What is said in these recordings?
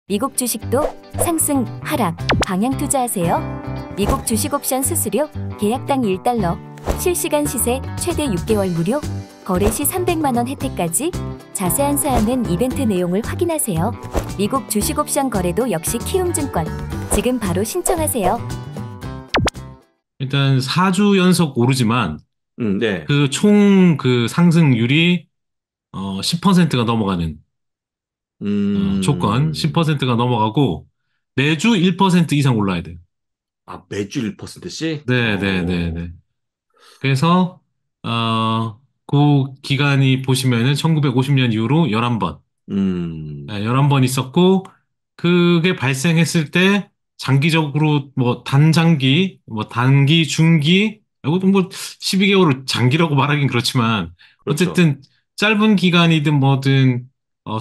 미국 주식도 상승, 하락, 방향 투자하세요. 미국 주식 옵션 수수료, 계약당 1달러, 실시간 시세 최대 6개월 무료, 거래 시 300만 원 혜택까지. 자세한 사항은 이벤트 내용을 확인하세요. 미국 주식 옵션 거래도 역시 키움증권. 지금 바로 신청하세요. 일단 4주 연속 오르지만 네. 그 총 그 상승률이 10%가 넘어가는 조건, 음, 10%가 넘어가고 매주 1% 이상 올라야 돼요. 아, 매주 1%씩? 네, 네, 네, 네. 그래서 그 기간이 보시면은 1950년 이후로 11번, 음, 11번 있었고 그게 발생했을 때 장기적으로 뭐 단장기, 뭐 단기, 중기, 이것도 뭐 12개월을 장기라고 말하긴 그렇지만 그렇죠. 어쨌든 짧은 기간이든 뭐든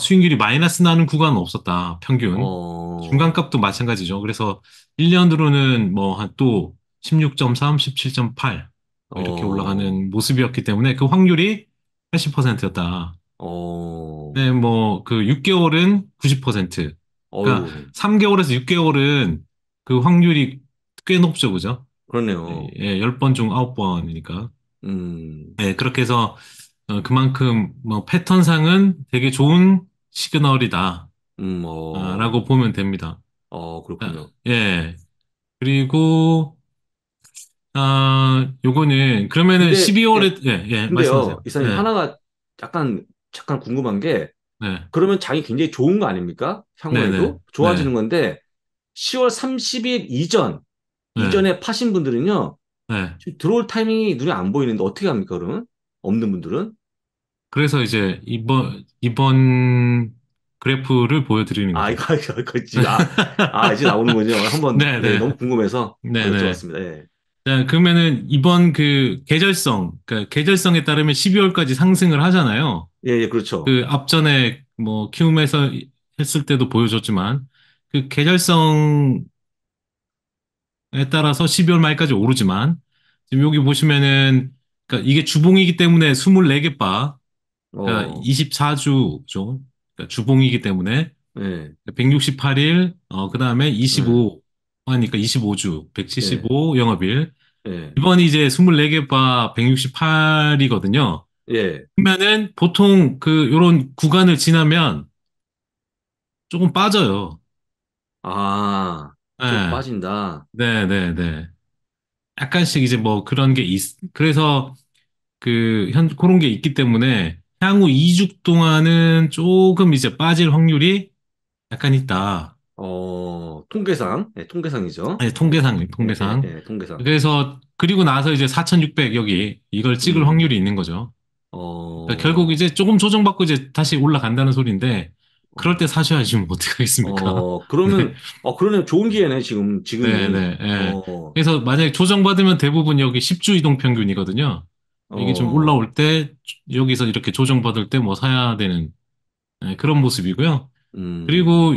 수익률이 마이너스 나는 구간은 없었다. 평균. 어, 중간값도 마찬가지죠. 그래서 1년으로는 뭐 한 또 16.3, 17.8 이렇게 어, 올라가는 모습이었기 때문에 그 확률이 80%였다. 어, 네, 뭐, 그 6개월은 90%. 그러니까 어유, 3개월에서 6개월은 그 확률이 꽤 높죠, 그죠? 그러네요. 예, 10번 중 9번이니까. 음, 예, 그렇게 해서 그만큼 뭐 패턴상은 되게 좋은 시그널이다. 라고 어, 보면 됩니다. 그렇군요. 예. 그리고 요거는 그러면은 근데, 예, 12월에 예, 말씀하세요. 근데요, 이사님, 예. 하나가 잠깐 궁금한 게, 네. 그러면 장이 굉장히 좋은 거 아닙니까? 네, 네. 향후에도? 네. 좋아지는 건데, 10월 30일 네. 이전에 파신 분들은요, 네. 지금 들어올 타이밍이 눈에 안 보이는데 어떻게 합니까, 그러면? 없는 분들은? 그래서 이제 이번 그래프를 보여드리는 아, 거죠. 이거 지금, 이제 나오는군요. 한번, 예, 네네. 너무 궁금해서 네네. 여쭤봤습니다. 예. 자, 그러면은 이번 그 계절성, 그러니까 계절성에 따르면 12월까지 상승을 하잖아요. 예, 예, 그렇죠. 그 앞전에 뭐 키움에서 했을 때도 보여줬지만 그 계절성에 따라서 12월 말까지 오르지만 지금 여기 보시면은 그러니까 이게 주봉이기 때문에 24개 바, 그러니까 어, 24주죠. 그러니까 주봉이기 때문에 예, 168일, 그 다음에 예, 25, 하니까 25주, 예, 175 영업일. 예, 이번이 이제 24개 바 168이거든요. 예. 그러면은 보통 그, 요런 구간을 지나면 조금 빠져요. 좀 네, 빠진다. 네, 네, 네. 약간씩 이제 뭐 그런 게 그래서 그런 게 있기 때문에 향후 2주 동안은 조금 이제 빠질 확률이 약간 있다. 통계상, 예, 통계상이죠. 아니, 예, 통계상, 예, 예, 통계상. 예, 통계상. 그래서, 그리고 나서 이제 4,600 여기, 이걸 찍을 음, 확률이 있는 거죠. 그러니까 결국 어, 이제 조금 조정받고 이제 다시 올라간다는 소리인데, 그럴 때 어, 사셔야지 뭐 어떡하겠습니까? 네, 그러면 좋은 기회네, 네, 지금이. 네, 예. 그래서 만약에 조정받으면 대부분 여기 10주 이동 평균이거든요. 이게 좀 어, 올라올 때, 여기서 이렇게 조정받을 때 뭐 사야 되는 그런 모습이고요. 음, 그리고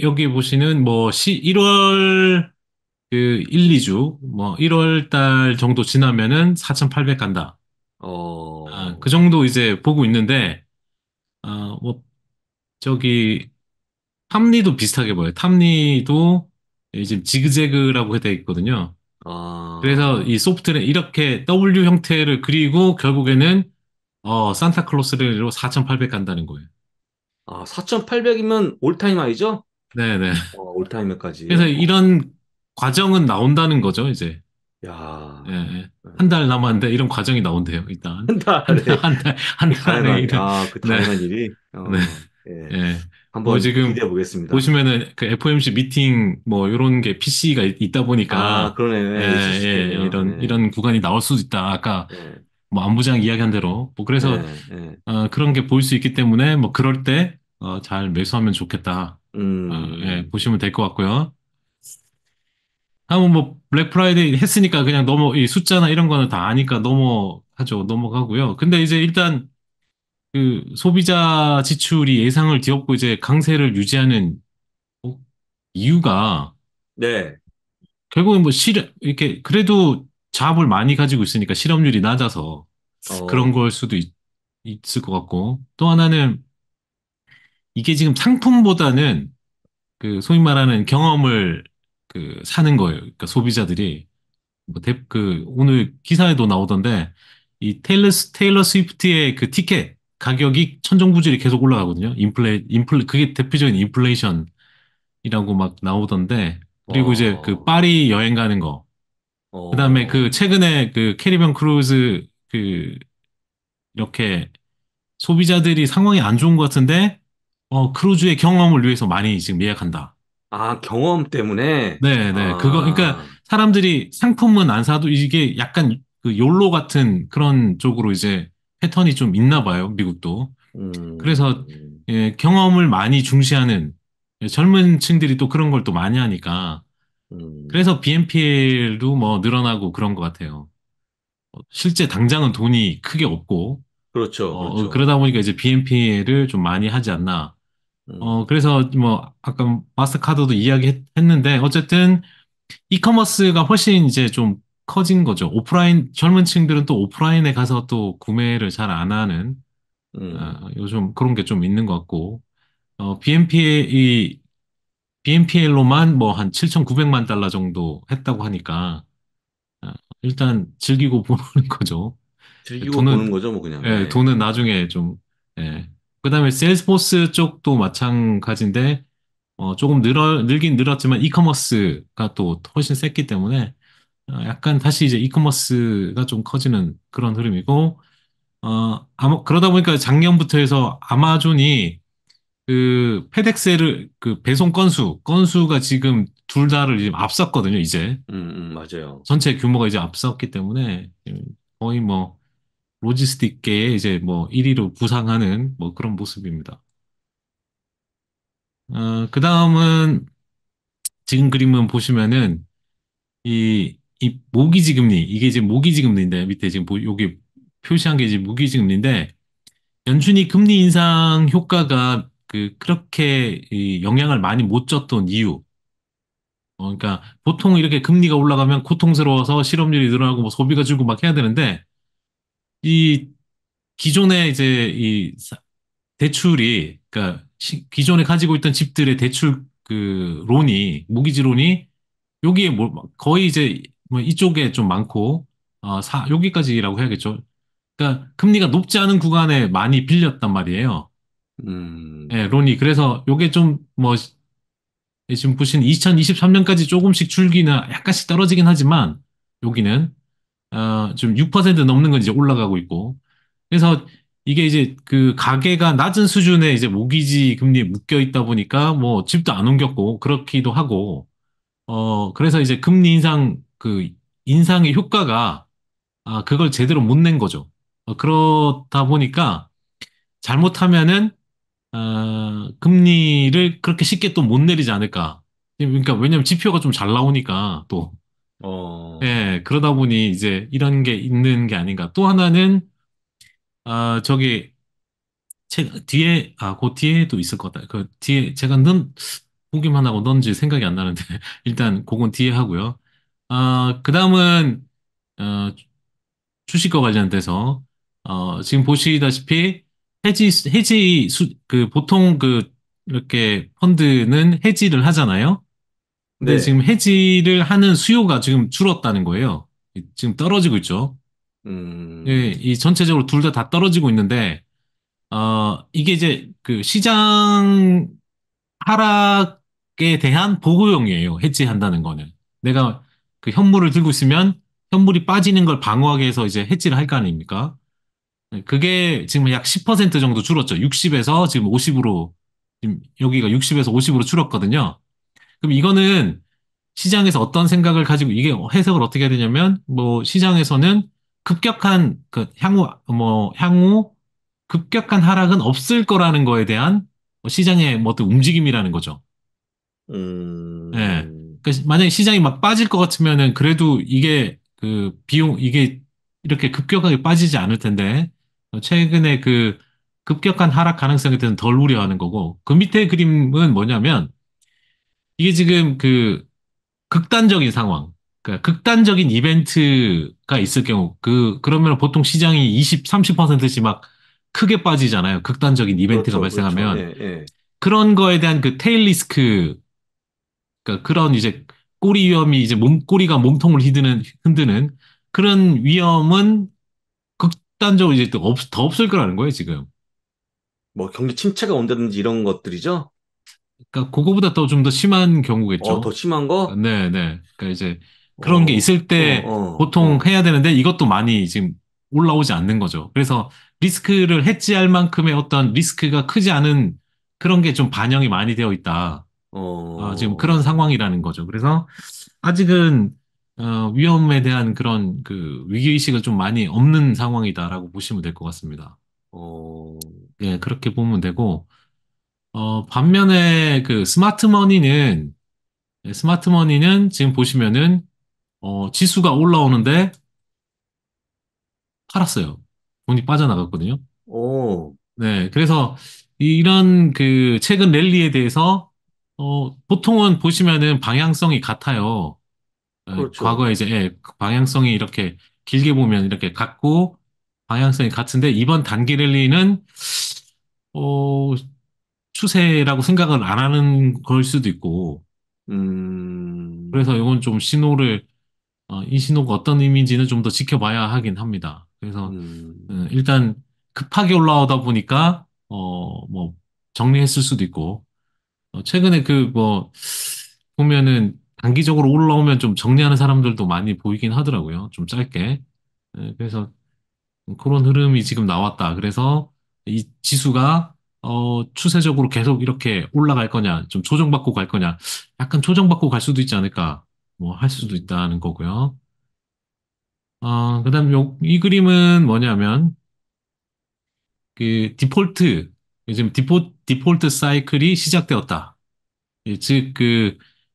여기 보시는 뭐 1월 1, 2주, 뭐, 1월 달 정도 지나면은 4,800 간다. 그 어, 정도 이제 보고 있는데, 뭐, 저기, 탐리도 비슷하게 보여요. 탐리도 지금 지그재그라고 되어 있거든요. 그래서 아, 이 소프트는 이렇게 W 형태를 그리고 결국에는, 산타클로스로 4,800 간다는 거예요. 4,800이면 올타임 하이죠? 네네. 그래서 올타임까지. 이런 과정은 나온다는 거죠, 이제. 예, 야, 예. 한 달 남았는데 이런 과정이 나온대요, 일단. 한 달에, 한 그 달 안에 그 네, 다양한 일이, 네, 예, 예. 뭐 한번 지금 기대해 보겠습니다. 보시면은 그 FOMC 미팅 뭐 이런 게 PC가 있다 보니까 예, 그러네. 있을 수 예, 있겠네요. 이런 구간이 나올 수도 있다. 아까 예, 뭐 안부장 이야기한 대로 뭐 그래서 예, 예. 그런 게 보일 수 있기 때문에 뭐 그럴 때 잘 매수하면 좋겠다. 예, 음, 보시면 될 것 같고요. 한번 뭐 블랙 프라이데이 했으니까 그냥 이 숫자나 이런 거는 다 아니까 넘어가고요. 근데 이제 일단 그 소비자 지출이 예상을 뒤엎고 이제 강세를 유지하는 어, 이유가 네, 결국은 뭐 이렇게 그래도 잡을 많이 가지고 있으니까 실업률이 낮아서 그런 어, 걸 수도 있을 것 같고 또 하나는 이게 지금 상품보다는 소위 말하는 경험을 사는 거예요. 그러니까 소비자들이 오늘 기사에도 나오던데 이 테일러 스위프트의 그 티켓 가격이 천정부지리 계속 올라가거든요. 그게 대표적인 인플레이션이라고 막 나오던데 그리고 이제 그 와, 파리 여행 가는 거 그다음에 그 어, 최근에 그 캐리비안 크루즈 이렇게 소비자들이 상황이 안 좋은 것 같은데 크루즈의 경험을 위해서 많이 지금 예약한다. 아, 경험 때문에? 네, 네. 그러니까 아, 사람들이 상품은 안 사도 이게 약간 그 욜로 같은 그런 쪽으로 이제 패턴이 좀 있나 봐요, 미국도. 그래서 음, 예, 경험을 많이 중시하는 젊은 층들이 또 그런 걸 또 많이 하니까 음, 그래서 BNPL도 뭐 늘어나고 그런 것 같아요. 실제 당장은 돈이 크게 없고 그렇죠, 그렇죠. 그러다 보니까 이제 BNPL을 좀 많이 하지 않나. 음, 그래서 뭐 아까 마스터카드도 이야기했는데 어쨌든 이커머스가 훨씬 이제 좀 커진 거죠. 젊은 층들은 또 오프라인에 가서 또 구매를 잘 안 하는, 요즘 그런 게 좀 있는 것 같고, BNPL로만 뭐 한 7,900만 달러 정도 했다고 하니까, 어, 일단 즐기고 보는 거죠. 즐기고 돈은, 보는 거죠, 뭐, 그냥. 예, 예. 돈은 나중에 좀, 예. 그 다음에 세일스포스 쪽도 마찬가지인데, 조금 늘긴 늘었지만 이커머스가 또 훨씬 셌기 때문에, 약간 다시 이제 이커머스가 좀 커지는 그런 흐름이고, 그러다 보니까 작년부터 해서 아마존이 페덱스를 배송 건수가 지금 둘 다를 지금 앞섰거든요, 이제. 맞아요. 전체 규모가 이제 앞섰기 때문에 거의 뭐 로지스틱계에 이제 뭐 1위로 부상하는 뭐 그런 모습입니다. 그 다음은 지금 그림은 보시면은 이 모기지금리, 이게 이제 모기지금리인데, 밑에 지금 여기 표시한 게 이제 모기지금리인데, 연준이 금리 인상 효과가 그렇게 이 영향을 많이 못 줬던 이유. 그러니까 보통 이렇게 금리가 올라가면 고통스러워서 실업률이 늘어나고 뭐 소비가 줄고 막 해야 되는데, 이 기존에 이제 대출이, 그러니까 기존에 가지고 있던 집들의 대출 론이, 모기지 론이 여기에 거의 이제 뭐 이쪽에 좀 많고, 여기까지라고 해야겠죠. 그러니까 금리가 높지 않은 구간에 많이 빌렸단 말이에요. 예, 음, 론이. 그래서 요게 좀 뭐, 지금 보신 2023년까지 조금씩 줄기는 약간씩 떨어지긴 하지만, 여기는, 좀 6% 넘는 건 이제 올라가고 있고. 그래서 이게 이제 가계가 낮은 수준의 이제 모기지 금리에 묶여 있다 보니까 뭐 집도 안 옮겼고, 그렇기도 하고, 그래서 이제 금리 인상의 효과가, 그걸 제대로 못 낸 거죠. 그렇다 보니까 잘못하면은, 금리를 그렇게 쉽게 또 못 내리지 않을까. 그러니까 왜냐면 지표가 좀 잘 나오니까 또, 어, 예, 그러다 보니 이제 이런 게 있는 게 아닌가. 또 하나는, 저기, 그 뒤에도 있을 것 같아요. 그 뒤에 제가 보기만 하고 넣은지 생각이 안 나는데, 일단 그건 뒤에 하고요. 그 다음은, 어, 주식과 관련돼서 지금 보시다시피 보통 이렇게 펀드는 해지를 하잖아요. 근데 네, 지금 해지를 하는 수요가 지금 줄었다는 거예요. 지금 떨어지고 있죠. 예, 음, 이 전체적으로 둘 다 떨어지고 있는데 이게 이제 시장 하락에 대한 보호용이에요. 해지한다는 거는. 내가 현물을 들고 있으면 현물이 빠지는 걸 방어하기 위해서 이제 해지를 할 거 아닙니까? 네, 그게 지금 약 10% 정도 줄었죠. 60에서 지금 50으로, 지금 여기가 60에서 50으로 줄었거든요. 그럼 이거는 시장에서 어떤 생각을 가지고 이게 해석을 어떻게 해야 되냐면, 뭐 시장에서는 급격한 향후 급격한 하락은 없을 거라는 거에 대한 시장의 뭐 어떤 움직임이라는 거죠. 예. 음, 그러니까 만약에 시장이 막 빠질 것 같으면은 그래도 이게 이게 이렇게 급격하게 빠지지 않을 텐데 최근에 급격한 하락 가능성에 대해서는 덜 우려하는 거고 그 밑에 그림은 뭐냐면 이게 지금 극단적인 상황 그러니까 극단적인 이벤트가 있을 경우 그러면 보통 시장이 20, 30%씩 막 크게 빠지잖아요. 극단적인 이벤트가 그렇죠, 그렇죠. 발생하면 예, 예. 그런 거에 대한 테일 리스크 그러니까 그런 이제 꼬리 위험이 이제 꼬리가 몸통을 흔드는 그런 위험은 극단적으로 이제 더 없을 거라는 거예요, 지금. 뭐 경기 침체가 온다든지 이런 것들이죠? 그러니까 그거보다 더 좀 더 심한 더 경우겠죠. 심한 거? 네, 네. 그러니까 이제 그런 게 어, 있을 때 보통 해야 되는데 이것도 많이 지금 올라오지 않는 거죠. 그래서 리스크를 해지할 만큼의 어떤 리스크가 크지 않은 그런 게 좀 반영이 많이 되어 있다. 지금 그런 어, 상황이라는 거죠. 그래서 아직은 위험에 대한 그런 그 위기의식을 좀 많이 없는 상황이다라고 보시면 될 것 같습니다. 어, 예, 그렇게 보면 되고, 반면에 그 스마트머니는 지금 보시면은, 지수가 올라오는데 팔았어요. 돈이 빠져나갔거든요. 어, 네, 그래서 이런 그 최근 랠리에 대해서, 보통은 보시면은 방향성이 같아요. 그렇죠. 과거에 이제 그 방향성이 이렇게 길게 보면 이렇게 같고 방향성이 같은데 이번 단기 랠리는 어, 추세라고 생각을 안 하는 걸 수도 있고 그래서 음, 이건 좀 이 신호가 어떤 의미인지는 좀 더 지켜봐야 하긴 합니다. 그래서 음, 일단 급하게 올라오다 보니까 뭐 정리했을 수도 있고 최근에 그 뭐 보면은 단기적으로 올라오면 좀 정리하는 사람들도 많이 보이긴 하더라고요. 좀 짧게. 그래서 그런 흐름이 지금 나왔다. 그래서 이 지수가 추세적으로 계속 이렇게 올라갈 거냐, 좀 조정받고 갈 거냐, 약간 조정받고 갈 수도 있지 않을까, 뭐 할 수도 음, 있다는 거고요. 그다음 이 그림은 뭐냐면 그 요즘 디폴트 사이클이 시작되었다. 즉,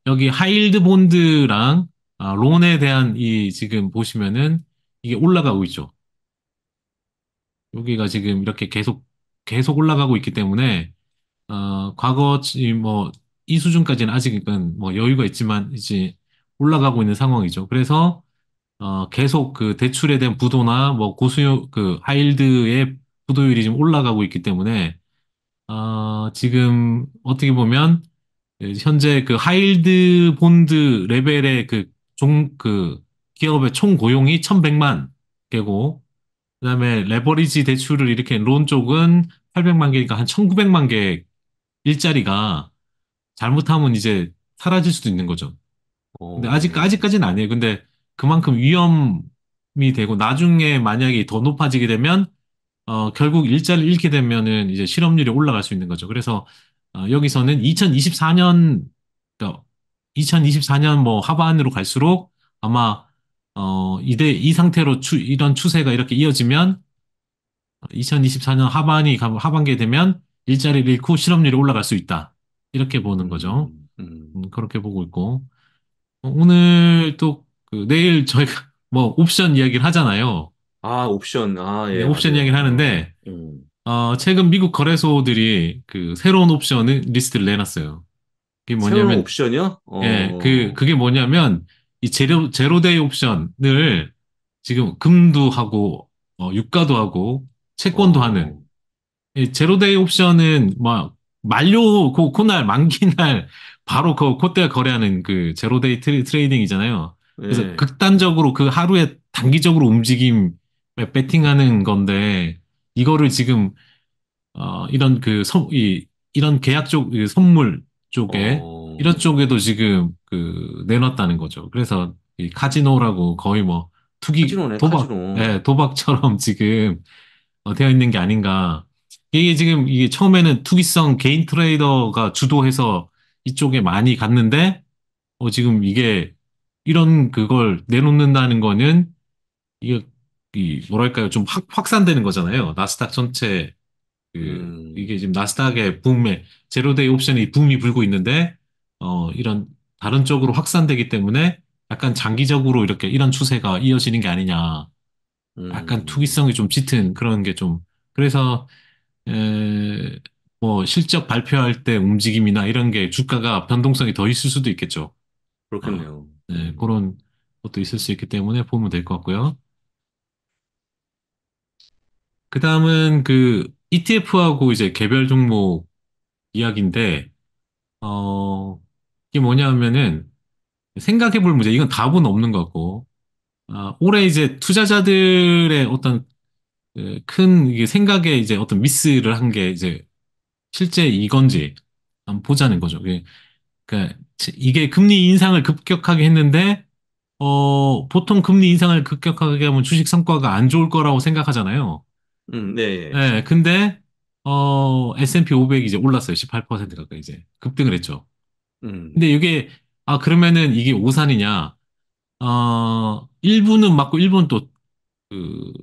여기 하이힐드 본드랑 론에 대한 지금 보시면은 이게 올라가고 있죠. 여기가 지금 이렇게 계속 올라가고 있기 때문에, 이 수준까지는 아직은 뭐 여유가 있지만, 이제 올라가고 있는 상황이죠. 그래서, 계속 그 대출에 대한 부도나 뭐 하이힐드의 부도율이 지금 올라가고 있기 때문에, 지금 어떻게 보면, 현재 그 하이힐드 본드 레벨의 기업의 총 고용이 1,100만 개고, 그다음에 레버리지 대출을 이렇게 론 쪽은 800만 개니까 한 1,900만 개 일자리가 잘못하면 이제 사라질 수도 있는 거죠. 근데 어, 아직까지는 아니에요. 근데 그만큼 위험이 되고 나중에 만약에 더 높아지게 되면 결국 일자리를 잃게 되면은 이제 실업률이 올라갈 수 있는 거죠. 그래서 여기서는 2024년 뭐 하반으로 갈수록 아마 이 상태로 이런 추세가 이렇게 이어지면 2024년 하반기에 되면 일자리를 잃고 실업률이 올라갈 수 있다. 이렇게 보는 거죠. 음, 음. 그렇게 보고 있고 오늘 또 내일 저희가 뭐 옵션 이야기를 하잖아요. 옵션. 네, 예, 옵션 이야기를 맞아요. 하는데 최근 미국 거래소들이 그 새로운 옵션 리스트를 내놨어요. 그게 새로운 뭐냐면, 옵션이요? 예, 그게 뭐냐면, 이 제로데이 옵션을 지금 금도 하고, 유가도 하고, 채권도 하는, 어, 이 제로데이 옵션은 막, 그날, 만기날, 바로 그때 거래하는 그 제로데이 트레이딩이잖아요. 그래서 예, 극단적으로 그 하루에 단기적으로 움직임에 베팅하는 건데, 이거를 지금 이런 계약 선물 쪽에, 이런 어, 쪽에도 지금 내놨다는 거죠. 그래서 이 카지노라고 거의 뭐 카지노네, 카지노. 도박처럼 지금 되어 있는 게 아닌가. 이게 지금 이게 처음에는 투기성 개인 트레이더가 주도해서 이쪽에 많이 갔는데, 지금 이게 이런 그걸 내놓는다는 거는 이게 뭐랄까요? 좀 확산되는 거잖아요. 나스닥 전체 이게 음, 지금 나스닥의 제로데이 옵션이 붐이 불고 있는데, 이런 다른 쪽으로 확산되기 때문에 약간 장기적으로 이렇게 이런 추세가 이어지는 게 아니냐. 약간 투기성이 음, 좀 짙은 그런 게 좀, 그래서, 뭐 실적 발표할 때 움직임이나 이런 게 주가가 변동성이 더 있을 수도 있겠죠. 어, 그렇겠네요. 네, 그런 것도 있을 수 있기 때문에 보면 될 것 같고요. 그 다음은 ETF하고 이제 개별 종목 이야기인데, 어, 이게 뭐냐면은 생각해 볼 문제, 이건 답은 없는 것 같고, 올해 이제 투자자들의 어떤 큰 이게 생각에 이제 어떤 미스를 한 게 이제 실제 이건지 한번 보자는 거죠. 그러니까 이게 금리 인상을 급격하게 했는데, 보통 금리 인상을 급격하게 하면 주식 성과가 안 좋을 거라고 생각하잖아요. 네. 네, 근데, S&P 500이 이제 올랐어요. 18% 가까이 이제 급등을 했죠. 음, 근데 이게, 그러면은 이게 오산이냐? 일부는 맞고 일부는 또, 그,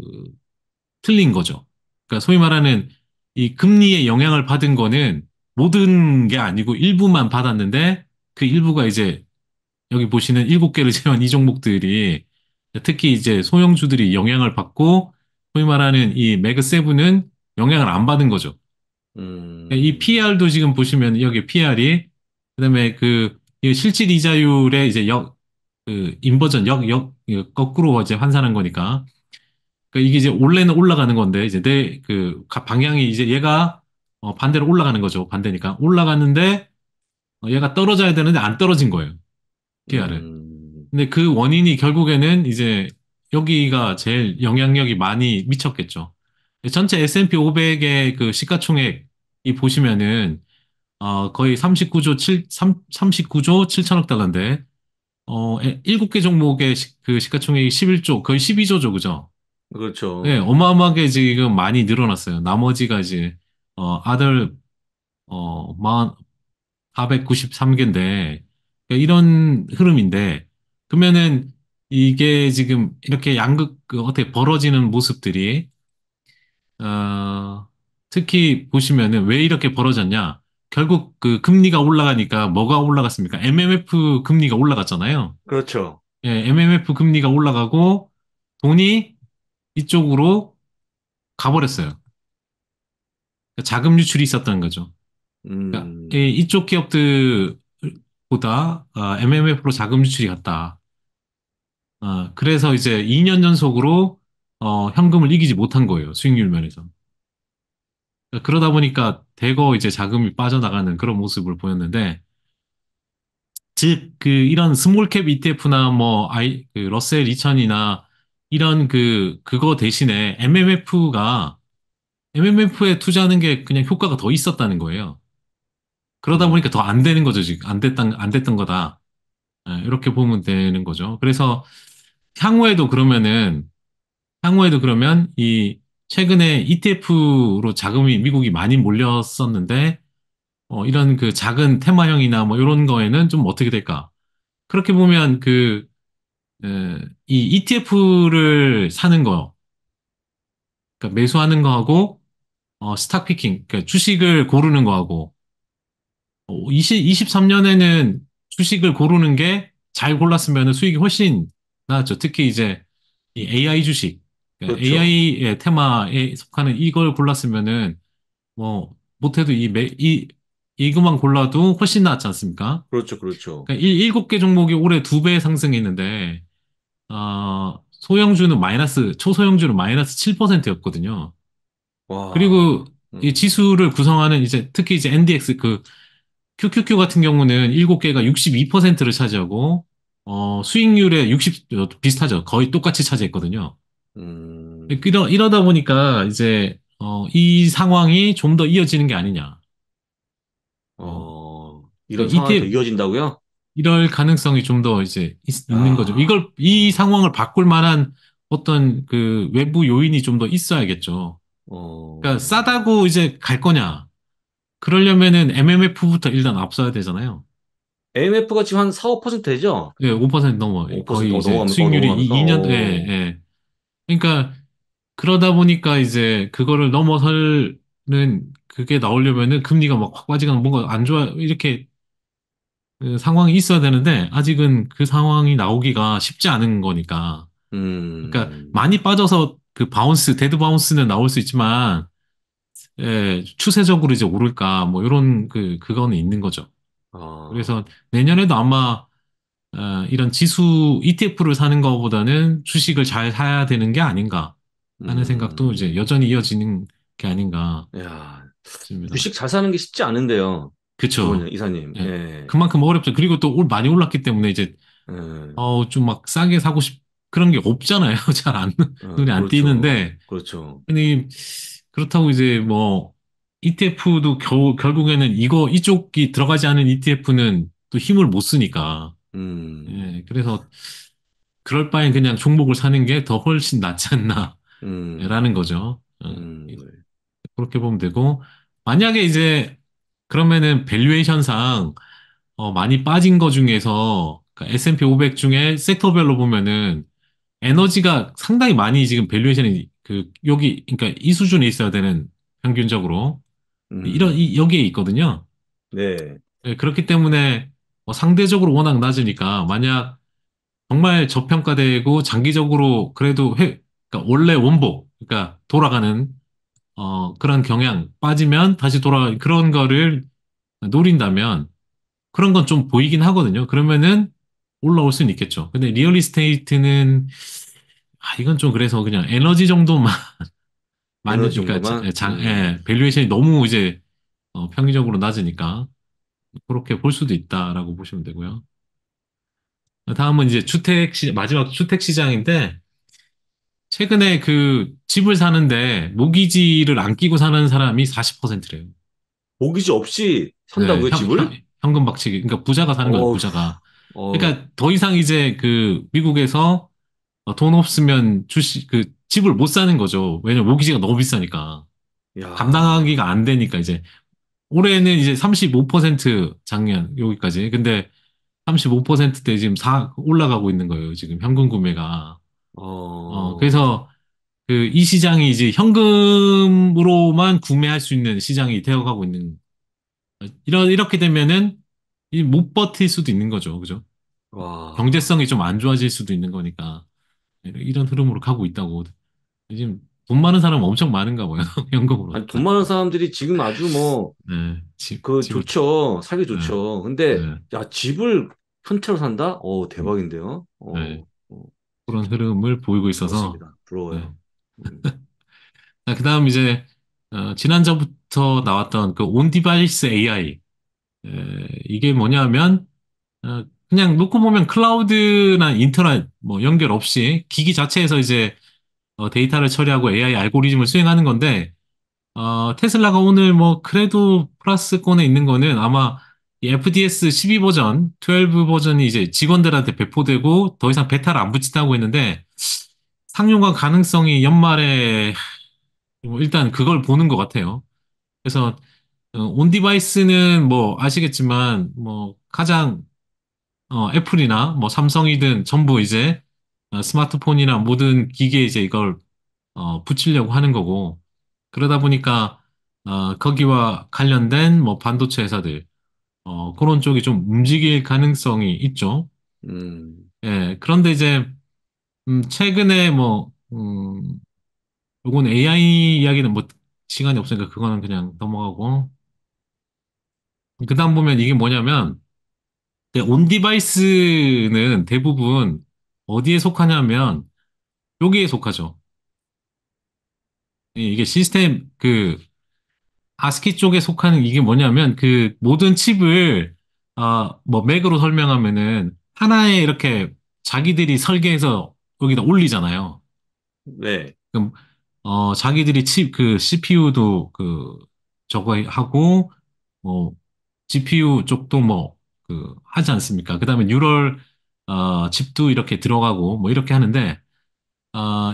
틀린 거죠. 그러니까 소위 말하는 이 금리의 영향을 받은 거는 모든 게 아니고 일부만 받았는데 그 일부가 이제 여기 보시는 7개를 제한 이 종목들이 특히 이제 소형주들이 영향을 받고 소위 말하는 이 매그 세븐은 영향을 안 받은 거죠. 이 음, PR도 지금 보시면 여기 PR이 그다음에 이 실질 이자율의 이제 인버전 거꾸로 이제 환산한 거니까 이게 이제 원래는 올라가는 건데 이제 방향이 이제 얘가 반대로 올라가는 거죠. 반대니까 올라갔는데 얘가 떨어져야 되는데 안 떨어진 거예요. PR은. 음, 근데 그 원인이 결국에는 이제 여기가 제일 영향력이 많이 미쳤겠죠. 전체 S&P 500의 그 시가총액이 보시면은 거의 39조 7천억 달러인데 7개 종목의 그 시가총액이 11조 거의 12조죠, 그죠? 네, 그렇죠. 어마어마하게 지금 많이 늘어났어요. 나머지가 이제 아들 493개인데 이런 흐름인데 그러면은 이게 지금 이렇게 어떻게 벌어지는 모습들이 특히 보시면은 왜 이렇게 벌어졌냐? 결국 그 금리가 올라가니까 뭐가 올라갔습니까? MMF 금리가 올라갔잖아요. 그렇죠. 예, MMF 금리가 올라가고 돈이 이쪽으로 가버렸어요. 그러니까 자금 유출이 있었다는 거죠. 그러니까 음, 이쪽 기업들보다 MMF로 자금 유출이 갔다. 그래서 이제 2년 연속으로 현금을 이기지 못한 거예요. 수익률 면에서. 그러다 보니까 대거 이제 자금이 빠져나가는 그런 모습을 보였는데, 즉, 이런 스몰캡 ETF나 러셀 2000이나 이런 그거 대신에 MMF에 투자하는 게 그냥 효과가 더 있었다는 거예요. 그러다 보니까 더 안 되는 거죠, 지금. 안 됐던 거다. 이렇게 보면 되는 거죠. 그래서 향후에도 그러면 최근에 ETF로 자금이 미국이 많이 몰렸었는데, 이런 그 작은 테마형이나 뭐 이런 거에는 좀 어떻게 될까? 그렇게 보면 이 ETF를 사는 거, 그러니까 매수하는 거하고, 스탁 피킹, 그러니까 주식을 고르는 거하고, 23년에는 주식을 고르는 게 잘 골랐으면 수익이 훨씬 나았죠. 특히 이제 이 AI 주식, 그렇죠. AI의 테마에 속하는 이걸 골랐으면은 뭐 못해도 이것만 골라도 훨씬 낫지 않습니까? 그렇죠. 그렇죠. 그러니까 7개 종목이 올해 2배 상승했는데 초소형주는 마이너스 7%였거든요. 그리고 와, 이 지수를 구성하는 이제 특히 이제 NDX QQQ 같은 경우는 7개가 62%를 차지하고 수익률에 비슷하죠. 거의 똑같이 차지했거든요. 음, 이러다 보니까 이제 이 상황이 좀 더 이어지는 게 아니냐. 어, 이런 그러니까 상황이 더 ETF 이어진다고요? 이럴 가능성이 좀 더 이제 있는 거죠. 야, 이 어, 상황을 바꿀 만한 어떤 그 외부 요인이 좀 더 있어야겠죠. 그러니까 어, 싸다고 이제 갈 거냐. 그러려면은 MMF부터 일단 앞서야 되잖아요. IMF가 지금 한 4, 5% 되죠? 예, 5% 넘어. 5%, 거의 이제 수익률이 넘어가면서, 2년, 예, 예. 그러니까 그러다 보니까 이제 그거를 넘어서는 그게 나오려면은 금리가 막 확 빠지거나 뭔가 안 좋아, 이렇게 상황이 있어야 되는데 아직은 그 상황이 나오기가 쉽지 않은 거니까. 그러니까 음, 많이 빠져서 데드 바운스는 나올 수 있지만, 예, 추세적으로 이제 오를까, 뭐, 이런 그거는 있는 거죠. 그래서 아, 내년에도 아마, 이런 지수 ETF를 사는 것보다는 주식을 잘 사야 되는 게 아닌가 하는 생각도 이제 음, 여전히 이어지는 게 아닌가 야, 싶습니다. 주식 잘 사는 게 쉽지 않은데요. 그쵸. 이사님. 예. 예. 그만큼 어렵죠. 그리고 또 많이 올랐기 때문에 이제, 예. 좀 막 싸게 사고 그런 게 없잖아요. 잘 안, 눈에 안 그렇죠. 띄는데. 그렇죠. 근데 그렇다고 이제 뭐, ETF도 결국에는 이쪽이 들어가지 않은 ETF는 또 힘을 못 쓰니까. 음, 예. 그래서 그럴 바엔 그냥 종목을 사는 게 더 훨씬 낫지 않나. 음, 라는 거죠. 네. 그렇게 보면 되고, 만약에 이제, 그러면은 밸류에이션상, 많이 빠진 거 중에서, 그러니까 S&P 500 중에 섹터별로 보면은, 에너지가 상당히 많이 지금 밸류에이션이, 그러니까 이 수준에 있어야 되는, 평균적으로. 여기에 있거든요. 네. 예, 그렇기 때문에, 상대적으로 워낙 낮으니까, 만약 정말 저평가되고 장기적으로 그래도 그러니까 원래 원복, 그러니까 돌아가는 그런 경향 빠지면 다시 그런 거를 노린다면 그런 건 좀 보이긴 하거든요. 그러면은 올라올 수는 있겠죠. 근데 리얼 이스테이트는 이건 좀 그래서 그냥 에너지 정도만 에너지 그러니까 정도만? 밸류에이션이 너무 이제 평균적으로 낮으니까 그렇게 볼 수도 있다라고 보시면 되고요. 다음은 이제 마지막 주택 시장인데 최근에 그 집을 사는데 모기지를 안 끼고 사는 사람이 40%래요. 모기지 없이 네, 산다고요, 집을? 현금 박치기. 그러니까 부자가 사는 거죠, 어우, 부자가. 어, 그러니까 더 이상 이제 그 미국에서 돈 없으면 집을 못 사는 거죠. 왜냐면 모기지가 너무 비싸니까. 야, 감당하기가 안 되니까 이제 올해는 이제 35% 작년 여기까지. 근데 35%대 지금 올라가고 있는 거예요. 지금 현금 구매가. 어, 그래서 이 시장이 이제 현금으로만 구매할 수 있는 시장이 되어가고 있는, 이렇게 되면은 못 버틸 수도 있는 거죠. 그죠? 와. 경제성이 좀 안 좋아질 수도 있는 거니까. 이런 흐름으로 가고 있다고. 지금 돈 많은 사람은 엄청 많은가 봐요. 현금으로 아니, 돈 다. 많은 사람들이 지금 아주 뭐, 네, 집을, 좋죠. 살기 네, 좋죠. 근데, 네, 야, 집을 한 채로 산다? 음, 대박인데요? 네. 그런 흐름을 보이고 있어서, 부럽습니다. 네. 부러워요. 음, 그 다음 이제, 지난주부터 나왔던 그 온 디바이스 AI. 이게 뭐냐면, 그냥 놓고 보면 클라우드나 인터넷 뭐 연결 없이 기기 자체에서 이제 데이터를 처리하고 AI 알고리즘을 수행하는 건데, 테슬라가 오늘 뭐 그래도 플러스권에 있는 거는 아마 이 FDS 12 버전, 12 버전이 이제 직원들한테 배포되고 더 이상 베타를 안 붙인다고 했는데 상용화 가능성이 연말에 뭐 일단 그걸 보는 것 같아요. 그래서 온 디바이스는 뭐 아시겠지만 뭐 가장 애플이나 뭐 삼성이든 전부 이제 스마트폰이나 모든 기기에 이제 이걸 붙이려고 하는 거고 그러다 보니까 거기와 관련된 뭐 반도체 회사들 그런 쪽이 좀 움직일 가능성이 있죠. 음. 예, 그런데 이제 최근에 요건 AI 이야기는 뭐 시간이 없으니까 그거는 그냥 넘어가고 그다음 보면 이게 뭐냐면 온 디바이스는 대부분 어디에 속하냐면 여기에 속하죠. 이게 시스템 아스키 쪽에 속하는 이게 뭐냐면 그 모든 칩을 뭐 맥으로 설명하면은 하나에 이렇게 자기들이 설계해서 여기다 올리잖아요. 네. 그럼 자기들이 CPU도 저거 하고 뭐 GPU 쪽도 뭐 하지 않습니까? 그다음에 뉴럴 칩도 이렇게 들어가고 뭐 이렇게 하는데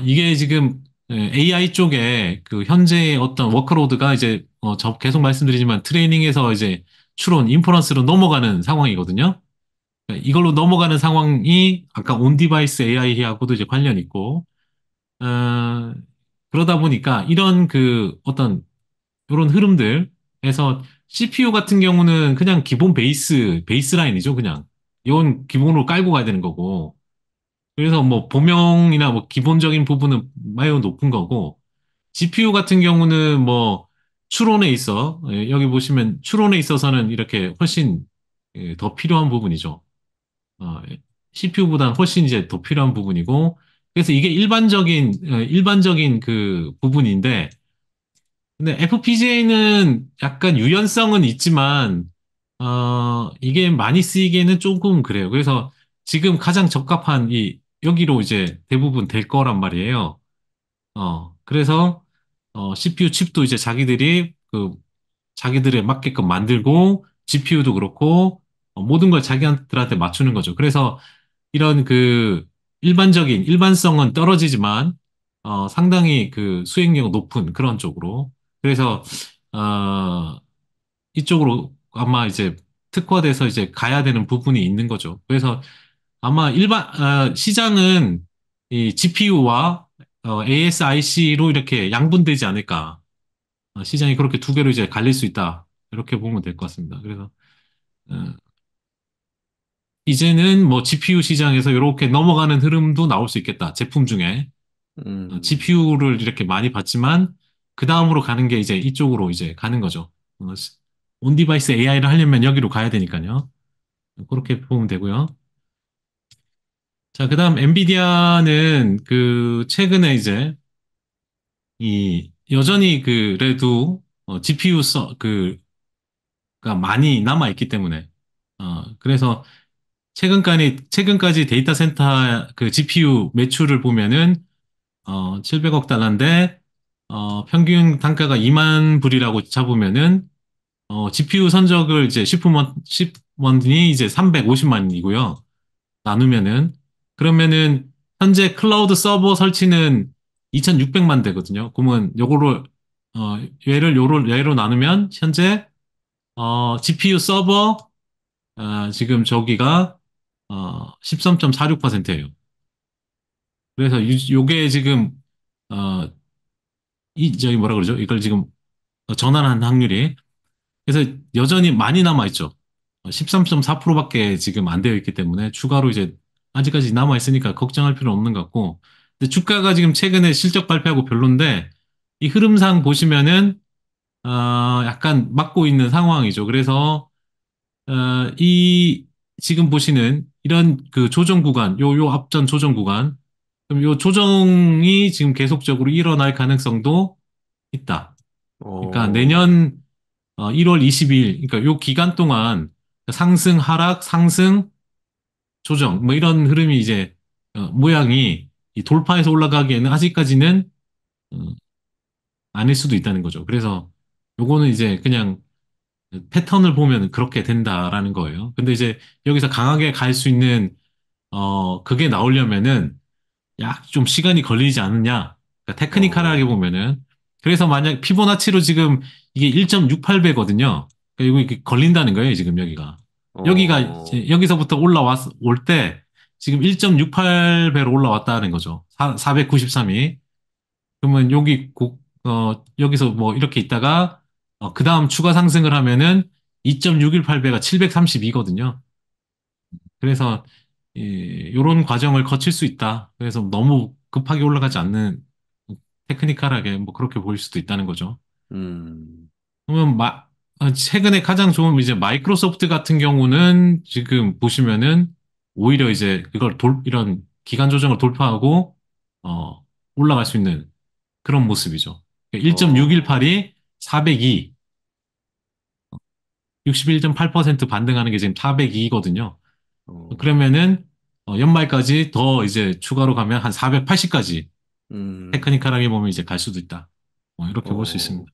이게 지금 AI 쪽에 그 현재의 어떤 워크로드가 이제 저 계속 말씀드리지만 트레이닝에서 이제 추론, 인퍼런스로 넘어가는 상황이거든요. 이걸로 넘어가는 상황이 아까 온 디바이스 AI하고도 이제 관련 있고 어, 그러다 보니까 이런 어떤 이런 흐름들에서 CPU 같은 경우는 그냥 기본 베이스라인이죠, 그냥. 이건 기본으로 깔고 가야 되는 거고. 그래서 뭐 범용이나 뭐 기본적인 부분은 매우 높은 거고, GPU 같은 경우는 뭐 추론에 있어, 여기 보시면 추론에 있어서는 이렇게 훨씬 더 필요한 부분이죠. CPU보다는 훨씬 이제 더 필요한 부분이고, 그래서 이게 일반적인 그 부분인데, 근데 FPGA는 약간 유연성은 있지만, 이게 많이 쓰이기에는 조금 그래요. 그래서 지금 가장 적합한 여기로 이제 대부분 될 거란 말이에요. 그래서, CPU 칩도 이제 자기들에 맞게끔 만들고, GPU도 그렇고, 모든 걸 자기들한테 맞추는 거죠. 그래서 이런 일반성은 떨어지지만, 상당히 수행력 높은 그런 쪽으로. 그래서, 어, 이쪽으로 아마 이제 특화돼서 이제 가야 되는 부분이 있는 거죠. 그래서 아마 시장은 이 GPU와 ASIC로 이렇게 양분되지 않을까. 시장이 그렇게 두 개로 이제 갈릴 수 있다. 이렇게 보면 될 것 같습니다. 그래서 어, 이제는 뭐 GPU 시장에서 이렇게 넘어가는 흐름도 나올 수 있겠다. 제품 중에 음, GPU를 이렇게 많이 받지만 그 다음으로 가는 게 이제 이쪽으로 이제 가는 거죠. 온디바이스 AI를 하려면 여기로 가야 되니까요. 그렇게 보면 되고요. 자, 그다음 엔비디아는 최근에 이제 여전히 그래도 GPU 가 많이 남아 있기 때문에 그래서 최근까지 데이터 센터 GPU 매출을 보면은 700억 달러인데 평균 단가가 2만 불이라고 잡으면은 GPU 선적을 이제 시프먼이 이제 350만이고요. 나누면은 그러면은 현재 클라우드 서버 설치는 2,600만 대거든요. 그러면 요거를 요를 예로 나누면 현재 GPU 서버 지금 저기가 13.46%예요. 그래서 요게 지금 어, 저기 뭐라 그러죠? 이걸 지금 전환한 확률이 그래서 여전히 많이 남아있죠. 13.4%밖에 지금 안 되어 있기 때문에 추가로 이제 아직까지 남아있으니까 걱정할 필요 없는 것 같고. 근데 주가가 지금 최근에 실적 발표하고 별론데 이 흐름상 보시면은 약간 막고 있는 상황이죠. 그래서 이 지금 보시는 이런 조정 구간, 요 앞전 조정 구간, 그럼 요 조정이 지금 계속적으로 일어날 가능성도 있다. 그러니까 어, 내년 1월 22일, 그러니까 요 기간 동안 상승, 하락, 상승, 조정, 뭐 이런 흐름이 이제 모양이 이 돌파해서 올라가기에는 아직까지는 어, 아닐 수도 있다는 거죠. 그래서 요거는 이제 그냥 패턴을 보면 그렇게 된다라는 거예요. 근데 이제 여기서 강하게 갈 수 있는 그게 나오려면은 약 좀 시간이 걸리지 않느냐. 그러니까 테크니컬하게 어, 보면은. 그래서 만약 피보나치로 지금 이게 1.68배거든요. 그러니까 이거 이렇게 걸린다는 거예요, 지금 여기가. 여기가 어, 여기서부터 올 때 지금 1.68배로 올라왔다는 거죠. 493이. 그러면 여기서 뭐 이렇게 있다가 그 다음 추가 상승을 하면은 2.618배가 732거든요. 그래서 이런 과정을 거칠 수 있다. 그래서 너무 급하게 올라가지 않는 테크니컬하게 뭐 그렇게 보일 수도 있다는 거죠. 음, 그러면 최근에 가장 좋은 이제 마이크로소프트 같은 경우는 지금 보시면은 오히려 이제 이런 기간 조정을 돌파하고 어, 올라갈 수 있는 그런 모습이죠. 어, 1.618이 402, 61.8% 반등하는 게 지금 402거든요. 어, 그러면은 연말까지 더 이제 추가로 가면 한 480까지 음, 테크니컬하게 보면 이제 갈 수도 있다. 이렇게 볼 수 어. 있습니다.